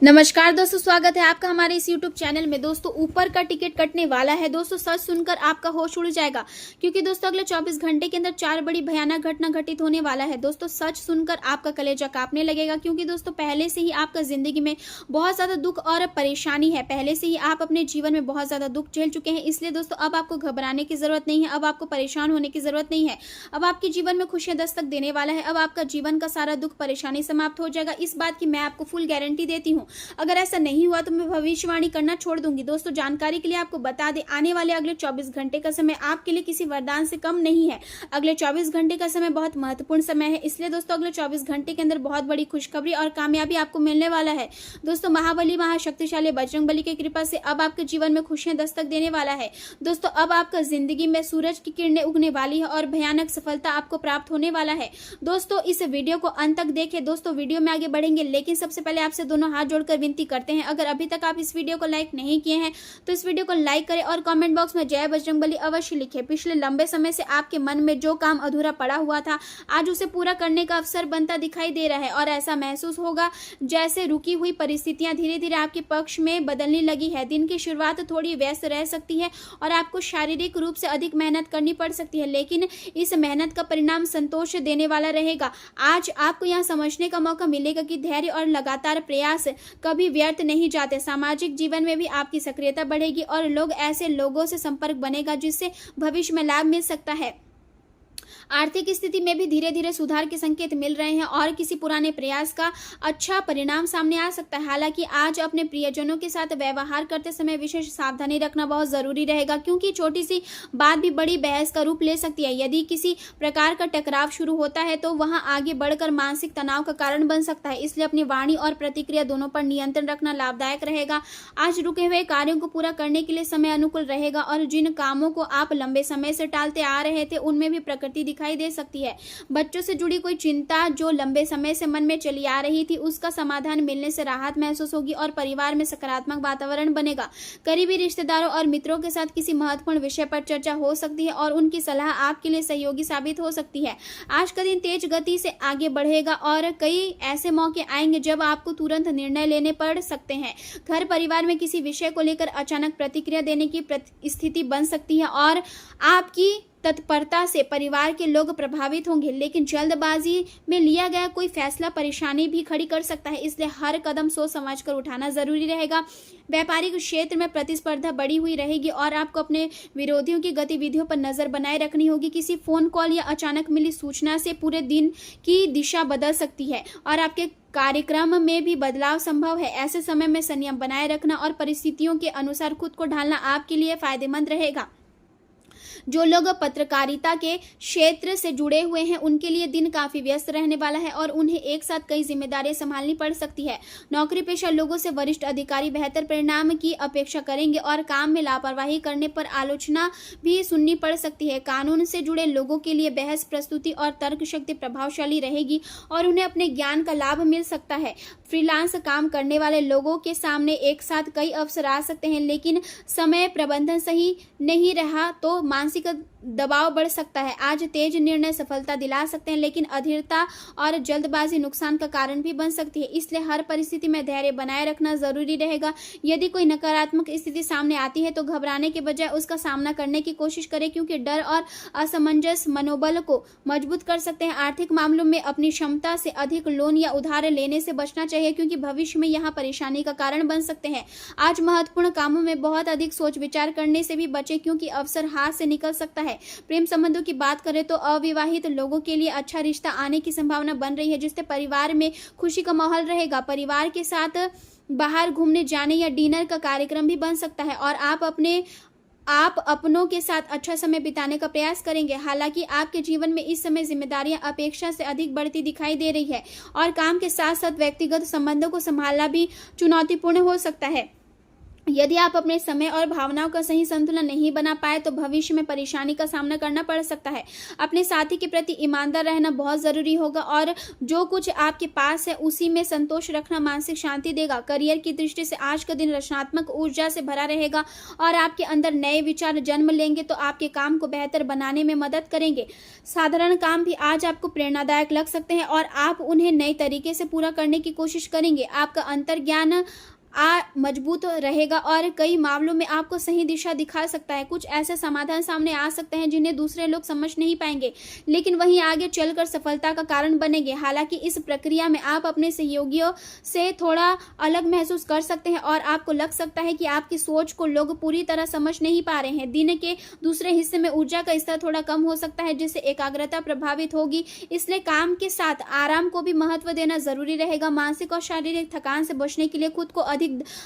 नमस्कार दोस्तों, स्वागत है आपका हमारे इस YouTube चैनल में। दोस्तों, ऊपर का टिकट कटने वाला है। दोस्तों, सच सुनकर आपका होश उड़ जाएगा, क्योंकि दोस्तों अगले 24 घंटे के अंदर 4 बड़ी भयानक घटना घटित होने वाला है। दोस्तों, सच सुनकर आपका कलेजा कांपने लगेगा, क्योंकि दोस्तों पहले से ही आपका जिंदगी में बहुत ज्यादा दुख और परेशानी है। पहले से ही आप अपने जीवन में बहुत ज्यादा दुख झेल चुके हैं। इसलिए दोस्तों अब आपको घबराने की जरूरत नहीं है, अब आपको परेशान होने की जरूरत नहीं है। अब आपके जीवन में खुशियां दस्तक देने वाला है। अब आपका जीवन का सारा दुख परेशानी समाप्त हो जाएगा। इस बात की मैं आपको फुल गारंटी देती हूँ। अगर ऐसा नहीं हुआ तो मैं भविष्यवाणी करना छोड़ दूंगी। दोस्तों, जानकारी के लिए आपको बता दें, आने वाले अगले 24 घंटे का समय आपके लिए किसी वरदान से कम नहीं है। अगले 24 घंटे का समय बहुत महत्वपूर्ण समय है। इसलिए दोस्तों अगले 24 घंटे के अंदर बहुत बड़ी खुशखबरी और कामयाबी आपको मिलने वाला है। दोस्तों, महाबली महाशक्तिशाली बजरंगबली की कृपा से अब आपके जीवन में खुशियां दस्तक देने वाला है। दोस्तों, अब आपका जिंदगी में सूरज की किरणें उगने वाली है और भयानक सफलता आपको प्राप्त होने वाला है। दोस्तों, इस वीडियो को अंत तक देखें। दोस्तों, वीडियो में आगे बढ़ेंगे, लेकिन सबसे पहले आपसे दोनों हाथ जोड़कर विनती करते हैं, अगर अभी तक आप इस वीडियो को लाइक नहीं किए हैं तो इस वीडियो को लाइक करें और कमेंट बॉक्स में जय बजरंगबली अवश्य लिखें। पिछले लंबे समय से आपके मन में जो काम अधूरा पड़ा हुआ था, आज उसे पूरा करने का अवसर बनता दिखाई दे रहा है और ऐसा महसूस होगा जैसे रुकी हुई परिस्थितियां धीरे धीरे आपके पक्ष में बदलने लगी है। दिन की शुरुआत थोड़ी व्यस्त रह सकती है और आपको शारीरिक रूप से अधिक मेहनत करनी पड़ सकती है, लेकिन इस मेहनत का परिणाम संतोष देने वाला रहेगा। आज आपको यह समझने का मौका मिलेगा कि धैर्य और लगातार प्रयास कभी व्यर्थ नहीं जाते। सामाजिक जीवन में भी आपकी सक्रियता बढ़ेगी और लोग ऐसे लोगों से संपर्क बनेगा जिससे भविष्य में लाभ मिल सकता है। आर्थिक स्थिति में भी धीरे धीरे सुधार के संकेत मिल रहे हैं और किसी पुराने प्रयास का अच्छा परिणाम सामने आ सकता है। हालांकि आज अपने प्रियजनों के साथ व्यवहार करते समय विशेष सावधानी रखना बहुत जरूरी रहेगा, क्योंकि छोटी सी बात भी बड़ी बहस का रूप ले सकती है। यदि किसी प्रकार का टकराव शुरू होता है तो वहां आगे बढ़कर मानसिक तनाव का कारण बन सकता है। इसलिए अपनी वाणी और प्रतिक्रिया दोनों पर नियंत्रण रखना लाभदायक रहेगा। आज रुके हुए कार्यों को पूरा करने के लिए समय अनुकूल रहेगा और जिन कामों को आप लंबे समय से टालते आ रहे थे उनमें भी प्रकृति दिखाई दे सकती है। बच्चों से जुड़ी कोई चिंता जो लंबे समय से मन में चली आ रही थी, उसका समाधान मिलने से राहत महसूस होगी और परिवार में सकारात्मक वातावरण बनेगा। करीबी रिश्तेदारों और मित्रों के साथ किसी महत्वपूर्ण विषय पर चर्चा हो सकती है और उनकी सलाह आपके लिए सहयोगी साबित हो सकती है। आज का दिन तेज गति से आगे बढ़ेगा और कई ऐसे मौके आएंगे जब आपको तुरंत निर्णय लेने पड़ सकते हैं। घर परिवार में किसी विषय को लेकर अचानक प्रतिक्रिया देने की स्थिति बन सकती है और आपकी तत्परता से परिवार के लोग प्रभावित होंगे, लेकिन जल्दबाजी में लिया गया कोई फैसला परेशानी भी खड़ी कर सकता है। इसलिए हर कदम सोच समझकर उठाना जरूरी रहेगा। व्यापारिक क्षेत्र में प्रतिस्पर्धा बढ़ी हुई रहेगी और आपको अपने विरोधियों की गतिविधियों पर नजर बनाए रखनी होगी। किसी फोन कॉल या अचानक मिली सूचना से पूरे दिन की दिशा बदल सकती है और आपके कार्यक्रम में भी बदलाव संभव है। ऐसे समय में संयम बनाए रखना और परिस्थितियों के अनुसार खुद को ढालना आपके लिए फायदेमंद रहेगा। जो लोग पत्रकारिता के क्षेत्र से जुड़े हुए हैं उनके लिए दिन काफी व्यस्त रहने वाला है और उन्हें एक साथ कई जिम्मेदारियां संभालनी पड़ सकती है। नौकरी पेशा लोगों से वरिष्ठ अधिकारी बेहतर परिणाम की अपेक्षा करेंगे और काम में लापरवाही करने पर आलोचना भी सुननी पड़ सकती है। कानून से जुड़े लोगों के लिए बहस प्रस्तुति और तर्क शक्ति प्रभावशाली रहेगी और उन्हें अपने ज्ञान का लाभ मिल सकता है। फ्रीलांस काम करने वाले लोगों के सामने एक साथ कई अवसर आ सकते हैं, लेकिन समय प्रबंधन सही नहीं रहा तो मानसिक दबाव बढ़ सकता है। आज तेज निर्णय सफलता दिला सकते हैं, लेकिन अधीरता और जल्दबाजी नुकसान का कारण भी बन सकती है। इसलिए हर परिस्थिति में धैर्य बनाए रखना जरूरी रहेगा। यदि कोई नकारात्मक स्थिति सामने आती है तो घबराने के बजाय उसका सामना करने की कोशिश करें, क्योंकि डर और असमंजस मनोबल को मजबूत कर सकते हैं। आर्थिक मामलों में अपनी क्षमता से अधिक लोन या उधार लेने से बचना चाहिए, क्योंकि भविष्य में यहाँ परेशानी का कारण बन सकते हैं। आज महत्वपूर्ण कामों में बहुत अधिक सोच विचार करने से भी बचें, क्योंकि अवसर हाथ से निकल सकता है। प्रेम संबंधों की बात करें तो अविवाहित लोगों के लिए अच्छा रिश्ता आने की संभावना बन रही है, जिससे परिवार में खुशी का माहौल रहेगा। परिवार के साथ बाहर घूमने जाने या डिनर का कार्यक्रम भी बन सकता है और आप अपनों के साथ अच्छा समय बिताने का प्रयास करेंगे। हालांकि आपके जीवन में इस समय जिम्मेदारियां अपेक्षा से अधिक बढ़ती दिखाई दे रही है और काम के साथ साथ व्यक्तिगत संबंधों को संभालना भी चुनौतीपूर्ण हो सकता है। यदि आप अपने समय और भावनाओं का सही संतुलन नहीं बना पाए तो भविष्य में परेशानी का सामना करना पड़ सकता है। अपने साथी के प्रति ईमानदार रहना बहुत जरूरी होगा और जो कुछ आपके पास है उसी में संतोष रखना मानसिक शांति देगा। करियर की दृष्टि से आज का दिन रचनात्मक ऊर्जा से भरा रहेगा और आपके अंदर नए विचार जन्म लेंगे तो आपके काम को बेहतर बनाने में मदद करेंगे। साधारण काम भी आज आपको प्रेरणादायक लग सकते हैं और आप उन्हें नए तरीके से पूरा करने की कोशिश करेंगे। आपका अंतर्ज्ञान मजबूत रहेगा और कई मामलों में आपको सही दिशा दिखा सकता है। कुछ ऐसे समाधान सामने आ सकते हैं जिन्हें दूसरे लोग समझ नहीं पाएंगे, लेकिन वहीं आगे चलकर सफलता का कारण बनेंगे। हालांकि इस प्रक्रिया में आप अपने सहयोगियों से थोड़ा अलग महसूस कर सकते हैं और आपको लग सकता है कि आपकी सोच को लोग पूरी तरह समझ नहीं पा रहे हैं। दिन के दूसरे हिस्से में ऊर्जा का स्तर थोड़ा कम हो सकता है, जिससे एकाग्रता प्रभावित होगी। इसलिए काम के साथ आराम को भी महत्व देना जरूरी रहेगा। मानसिक और शारीरिक थकान से बचने के लिए खुद को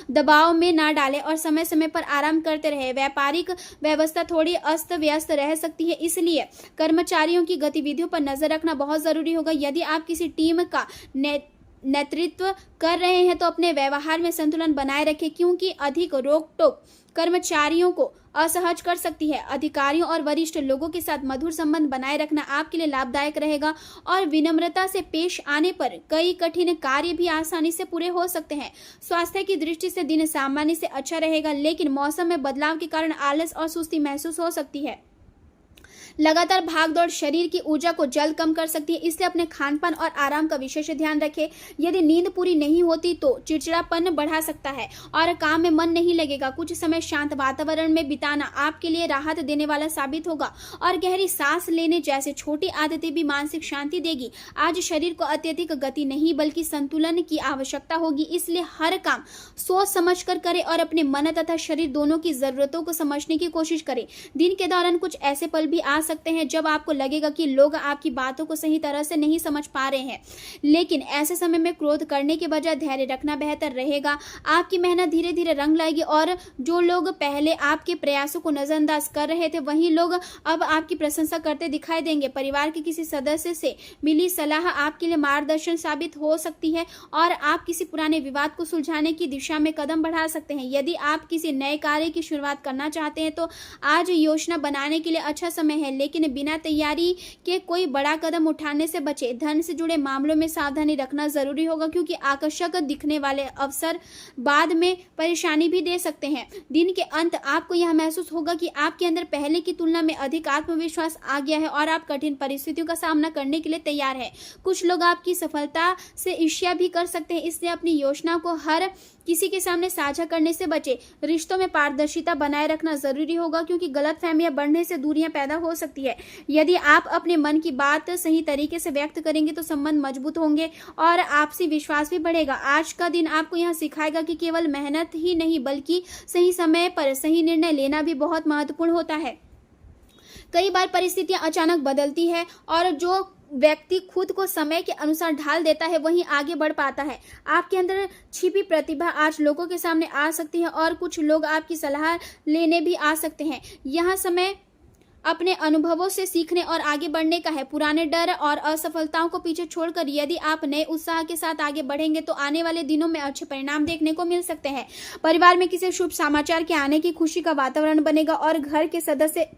दबाव में ना डालें और समय समय पर आराम करते रहे। व्यापारिक व्यवस्था थोड़ी अस्त व्यस्त रह सकती है, इसलिए कर्मचारियों की गतिविधियों पर नजर रखना बहुत जरूरी होगा। यदि आप किसी टीम का नेतृत्व कर रहे हैं तो अपने व्यवहार में संतुलन बनाए रखें, क्योंकि अधिक रोक टोक कर्मचारियों को असहज कर सकती है। अधिकारियों और वरिष्ठ लोगों के साथ मधुर संबंध बनाए रखना आपके लिए लाभदायक रहेगा और विनम्रता से पेश आने पर कई कठिन कार्य भी आसानी से पूरे हो सकते हैं। स्वास्थ्य की दृष्टि से दिन सामान्य से अच्छा रहेगा, लेकिन मौसम में बदलाव के कारण आलस और सुस्ती महसूस हो सकती है। लगातार भागदौड़ शरीर की ऊर्जा को जल्द कम कर सकती है, इसलिए अपने खानपान और आराम का विशेष ध्यान रखें। यदि नींद पूरी नहीं होती तो चिड़चिड़ापन बढ़ा सकता है और काम में मन नहीं लगेगा। कुछ समय शांत वातावरण में बिताना आपके लिए राहत देने वाला साबित होगा और गहरी सांस लेने जैसे छोटी आदतें भी मानसिक शांति देगी। आज शरीर को अत्यधिक गति नहीं बल्कि संतुलन की आवश्यकता होगी, इसलिए हर काम सोच समझ कर करें और अपने मन तथा शरीर दोनों की जरूरतों को समझने की कोशिश करें। दिन के दौरान कुछ ऐसे पल भी आ सकते हैं जब आपको लगेगा कि लोग आपकी बातों को सही तरह से नहीं समझ पा रहे हैं, लेकिन ऐसे समय में क्रोध करने के बजाय धैर्य रखना बेहतर रहेगा। आपकी मेहनत धीरे धीरे रंग लाएगी और जो लोग पहले आपके प्रयासों को नजरअंदाज कर रहे थे वही लोग अब आपकी प्रशंसा करते दिखाई देंगे। परिवार के किसी सदस्य से मिली सलाह आपके लिए मार्गदर्शन साबित हो सकती है और आप किसी पुराने विवाद को सुलझाने की दिशा में कदम बढ़ा सकते हैं। यदि आप किसी नए कार्य की शुरुआत करना चाहते हैं तो आज योजना बनाने के लिए अच्छा समय है, लेकिन बिना तैयारी के कोई बड़ा कदम उठाने से बचें। धन से जुड़े मामलों में सावधानी रखना जरूरी होगा, क्योंकि आकर्षक दिखने वाले अवसर बाद में परेशानी भी दे सकते हैं। दिन के अंत आपको यह महसूस होगा कि आपके अंदर पहले की तुलना में अधिक आत्मविश्वास आ गया है और आप कठिन परिस्थितियों का सामना करने के लिए तैयार हैं। कुछ लोग आपकी सफलता से ईर्ष्या भी कर सकते हैं, इसलिए अपनी योजना को हर किसी के सामने साझा करने से बचें। रिश्तों में पारदर्शिता बनाए रखना जरूरी होगा, क्योंकि गलतफहमियां बढ़ने से दूरियां पैदा हो सकती है। यदि आप अपने मन की बात सही तरीके से व्यक्त करेंगे तो संबंध मजबूत होंगे और आपसी विश्वास भी बढ़ेगा। आज का दिन आपको यह सिखाएगा कि केवल मेहनत ही नहीं बल्कि सही समय पर सही निर्णय लेना भी बहुत महत्वपूर्ण होता है। कई बार परिस्थितियां अचानक बदलती है और जो व्यक्ति खुद को समय के अनुसार ढाल देता है वहीं आगे बढ़ पाता है। आपके अंदर छिपी प्रतिभा आज लोगों के सामने आ सकती है और कुछ लोग आपकी सलाह लेने भी आ सकते हैं। यह समय अपने अनुभवों से सीखने और आगे बढ़ने का है। पुराने डर और असफलताओं को पीछे छोड़कर यदि आप नए उत्साह के साथ आगे बढ़ेंगे तो आने वाले दिनों में अच्छे परिणाम देखने को मिल सकते हैं। परिवार में किसी शुभ समाचार के आने की खुशी का वातावरण बनेगा और घर के सदस्य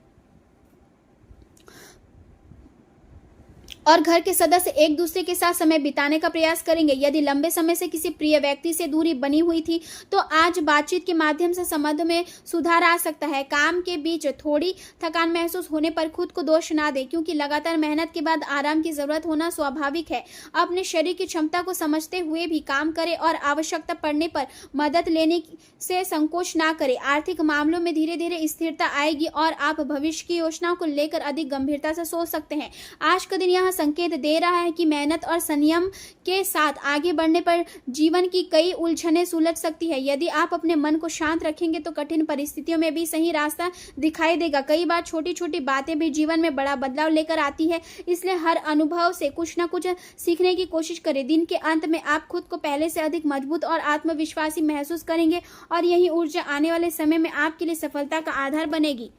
एक दूसरे के साथ समय बिताने का प्रयास करेंगे। यदि लंबे समय से किसी प्रिय व्यक्ति से दूरी बनी हुई थी तो आज बातचीत के माध्यम से संबंध में सुधार आ सकता है। काम के बीच थोड़ी थकान महसूस होने पर खुद को दोष ना दें, क्योंकि लगातार मेहनत के बाद आराम की जरूरत होना स्वाभाविक है। अपने शरीर की क्षमता को समझते हुए भी काम करें और आवश्यकता पड़ने पर मदद लेने से संकोच ना करें। आर्थिक मामलों में धीरे धीरे स्थिरता आएगी और आप भविष्य की योजनाओं को लेकर अधिक गंभीरता से सोच सकते हैं। आज का दिन यह संकेत दे रहा है कि मेहनत और संयम के साथ आगे बढ़ने पर जीवन की कई उलझनें सुलझ सकती है। यदि आप अपने मन को शांत रखेंगे तो कठिन परिस्थितियों में भी सही रास्ता दिखाई देगा। कई बार छोटी छोटी बातें भी जीवन में बड़ा बदलाव लेकर आती है, इसलिए हर अनुभव से कुछ न कुछ सीखने की कोशिश करें। दिन के अंत में आप खुद को पहले से अधिक मजबूत और आत्मविश्वासी महसूस करेंगे और यही ऊर्जा आने वाले समय में आपके लिए सफलता का आधार बनेगी।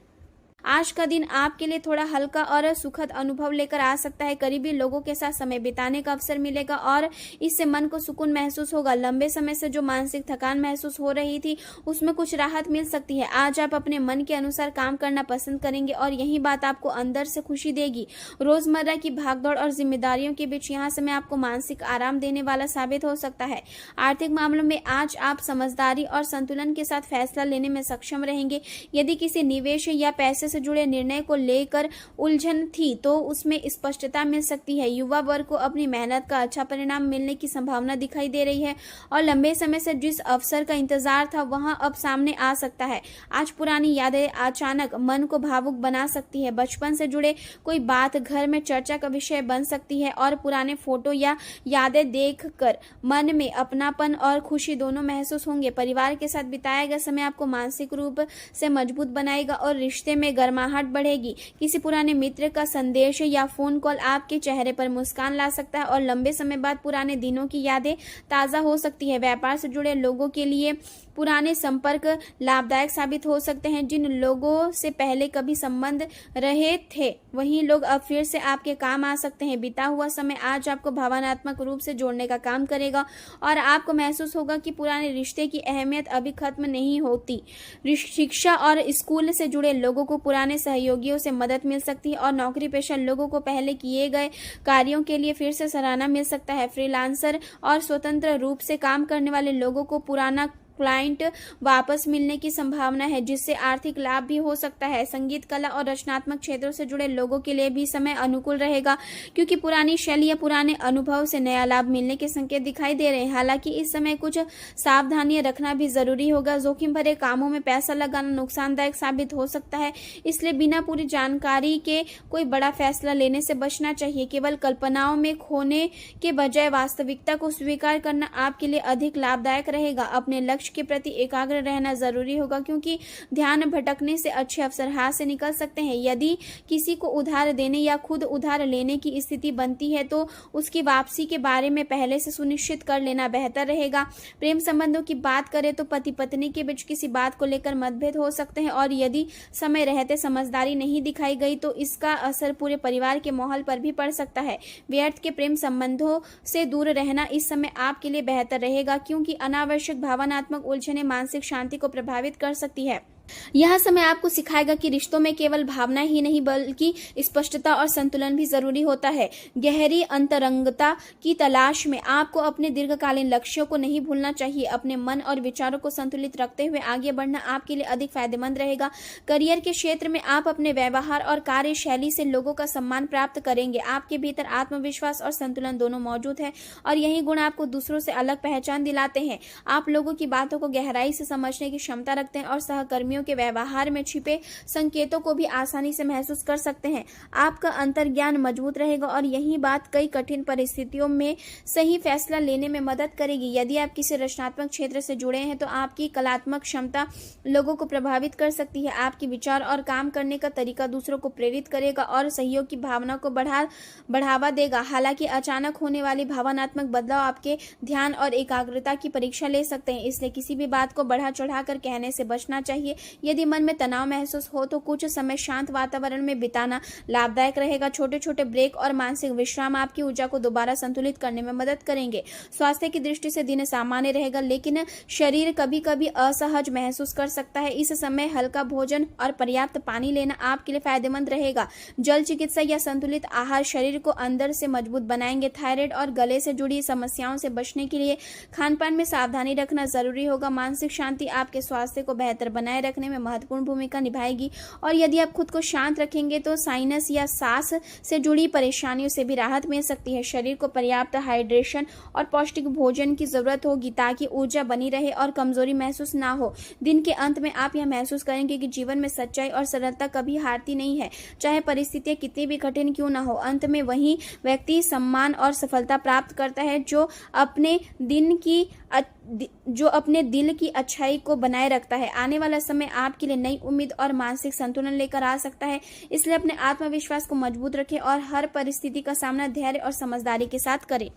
आज का दिन आपके लिए थोड़ा हल्का और सुखद अनुभव लेकर आ सकता है। करीबी लोगों के साथ समय बिताने का अवसर मिलेगा और इससे मन को सुकून महसूस होगा। लंबे समय से जो मानसिक थकान महसूस हो रही थी उसमें कुछ राहत मिल सकती है। आज आप अपने मन के अनुसार काम करना पसंद करेंगे और यही बात आपको अंदर से खुशी देगी। रोजमर्रा की भागदौड़ और जिम्मेदारियों के बीच यहाँ समय आपको मानसिक आराम देने वाला साबित हो सकता है। आर्थिक मामलों में आज आप समझदारी और संतुलन के साथ फैसला लेने में सक्षम रहेंगे। यदि किसी निवेश या पैसे से जुड़े निर्णय को लेकर उलझन थी तो उसमें स्पष्टता मिल सकती है। युवा वर्ग को अपनी मेहनत का अच्छा परिणाम मिलने की संभावना दिखाई दे रही है और लंबे समय से जिस अवसर का इंतजार था वहां अब सामने आ सकता है। आज पुरानी यादें अचानक मन को भावुक बना सकती है। बचपन से जुड़े कोई बात घर में चर्चा का विषय बन सकती है और पुराने फोटो या यादें देखकर मन में अपनापन और खुशी दोनों महसूस होंगे। परिवार के साथ बिताया गया समय आपको मानसिक रूप से मजबूत बनाएगा और रिश्ते में गर्माहट बढ़ेगी। किसी पुराने मित्र का संदेश या फोन कॉल आपके चेहरे पर मुस्कान ला सकता है और लंबे समय बाद पुराने दिनों की यादें ताजा हो सकती है। व्यापार से जुड़े लोगों के लिए पुराने संपर्क लाभदायक साबित हो सकते हैं। जिन लोगों से पहले कभी संबंध रहे थे वही लोग अब फिर से आपके काम आ सकते हैं। बीता हुआ समय आज आपको भावनात्मक रूप से जोड़ने का काम करेगा और आपको महसूस होगा कि पुराने रिश्ते की अहमियत अभी खत्म नहीं होती। शिक्षा और स्कूल से जुड़े लोगों को पुराने सहयोगियों से मदद मिल सकती है और नौकरी पेशा लोगों को पहले किए गए कार्यों के लिए फिर से सराहना मिल सकता है। फ्रीलांसर और स्वतंत्र रूप से काम करने वाले लोगों को पुराना क्लाइंट वापस मिलने की संभावना है जिससे आर्थिक लाभ भी हो सकता है। संगीत, कला और रचनात्मक क्षेत्रों से जुड़े लोगों के लिए भी समय अनुकूल रहेगा क्योंकि पुरानी शैली या पुराने अनुभव से नया लाभ मिलने के संकेत दिखाई दे रहे हैं। हालांकि इस समय कुछ सावधानियां रखना भी जरूरी होगा। जोखिम भरे कामों में पैसा लगाना नुकसानदायक साबित हो सकता है, इसलिए बिना पूरी जानकारी के कोई बड़ा फैसला लेने से बचना चाहिए। केवल कल्पनाओं में खोने के बजाय वास्तविकता को स्वीकार करना आपके लिए अधिक लाभदायक रहेगा। अपने लक्ष्य के प्रति एकाग्र रहना जरूरी होगा क्योंकि ध्यान भटकने से अच्छे अवसर हाथ से निकल सकते हैं। यदि किसी को उधार देने या खुद उधार लेने की स्थिति बनती है तो उसकी वापसी के बारे में पहले से सुनिश्चित कर लेना बेहतर रहेगा। प्रेम संबंधों की बात करें तो पति पत्नी के बीच किसी बात को लेकर मतभेद हो सकते हैं और यदि समय रहते समझदारी नहीं दिखाई गई तो इसका असर पूरे परिवार के माहौल पर भी पड़ सकता है। व्यर्थ के प्रेम संबंधों से दूर रहना इस समय आपके लिए बेहतर रहेगा क्योंकि अनावश्यक भावनात्मक उलझने मानसिक शांति को प्रभावित कर सकती है। यह समय आपको सिखाएगा कि रिश्तों में केवल भावना ही नहीं बल्कि स्पष्टता और संतुलन भी जरूरी होता है। गहरी अंतरंगता की तलाश में आपको अपने दीर्घकालीन लक्ष्यों को नहीं भूलना चाहिए। अपने मन और विचारों को संतुलित रखते हुए आगे बढ़ना आपके लिए अधिक फायदेमंद रहेगा। करियर के क्षेत्र में आप अपने व्यवहार और कार्यशैली से लोगों का सम्मान प्राप्त करेंगे। आपके भीतर आत्मविश्वास और संतुलन दोनों मौजूद है और यही गुण आपको दूसरों से अलग पहचान दिलाते हैं। आप लोगों की बातों को गहराई से समझने की क्षमता रखते हैं और सहकर्मियों के व्यवहार में छिपे संकेतों को भी आसानी से महसूस कर सकते हैं। आपका अंतर्ज्ञान मजबूत रहेगा और यही बात कई कठिन परिस्थितियों में सही फैसला लेने में मदद करेगी। यदि आप किसी रचनात्मक क्षेत्र से जुड़े हैं तो आपकी कलात्मक क्षमता लोगों को प्रभावित कर सकती है। आपके विचार और काम करने का तरीका दूसरों को प्रेरित करेगा और सहयोग की भावना को बढ़ावा देगा। हालांकि अचानक होने वाली भावनात्मक बदलाव आपके ध्यान और एकाग्रता की परीक्षा ले सकते हैं, इसलिए किसी भी बात को बढ़ा चढ़ाकर कहने से बचना चाहिए। यदि मन में तनाव महसूस हो तो कुछ समय शांत वातावरण में बिताना लाभदायक रहेगा। छोटे छोटे ब्रेक और मानसिक विश्राम आपकी ऊर्जा को दोबारा संतुलित करने में मदद करेंगे। स्वास्थ्य की दृष्टि से दिन सामान्य रहेगा लेकिन शरीर कभी कभी असहज महसूस कर सकता है। इस समय हल्का भोजन और पर्याप्त पानी लेना आपके लिए फायदेमंद रहेगा। जल चिकित्सा या संतुलित आहार शरीर को अंदर से मजबूत बनाएंगे। थायराइड और गले से जुड़ी समस्याओं से बचने के लिए खानपान में सावधानी रखना जरूरी होगा। मानसिक शांति आपके स्वास्थ्य को बेहतर बनाए रखने में महत्वपूर्ण भूमिका निभाएगी और यदि आप खुद को शांत रखेंगे तो साइनस या सांस से जुड़ी परेशानियों से भी राहत मिल सकती है। शरीर को पर्याप्त हाइड्रेशन और पौष्टिक भोजन की जरूरत होगी ताकि ऊर्जा बनी रहे और कमजोरी महसूस ना हो। दिन के अंत में आप यह महसूस करेंगे कि जीवन में सच्चाई और सरलता कभी हारती नहीं है, चाहे परिस्थितियां कितनी भी कठिन क्यों ना हो। अंत में वही व्यक्ति सम्मान और सफलता प्राप्त करता है जो अपने दिल की अच्छाई को बनाए रखता है। आने वाला समय आपके लिए नई उम्मीद और मानसिक संतुलन लेकर आ सकता है, इसलिए अपने आत्मविश्वास को मजबूत रखें और हर परिस्थिति का सामना धैर्य और समझदारी के साथ करें।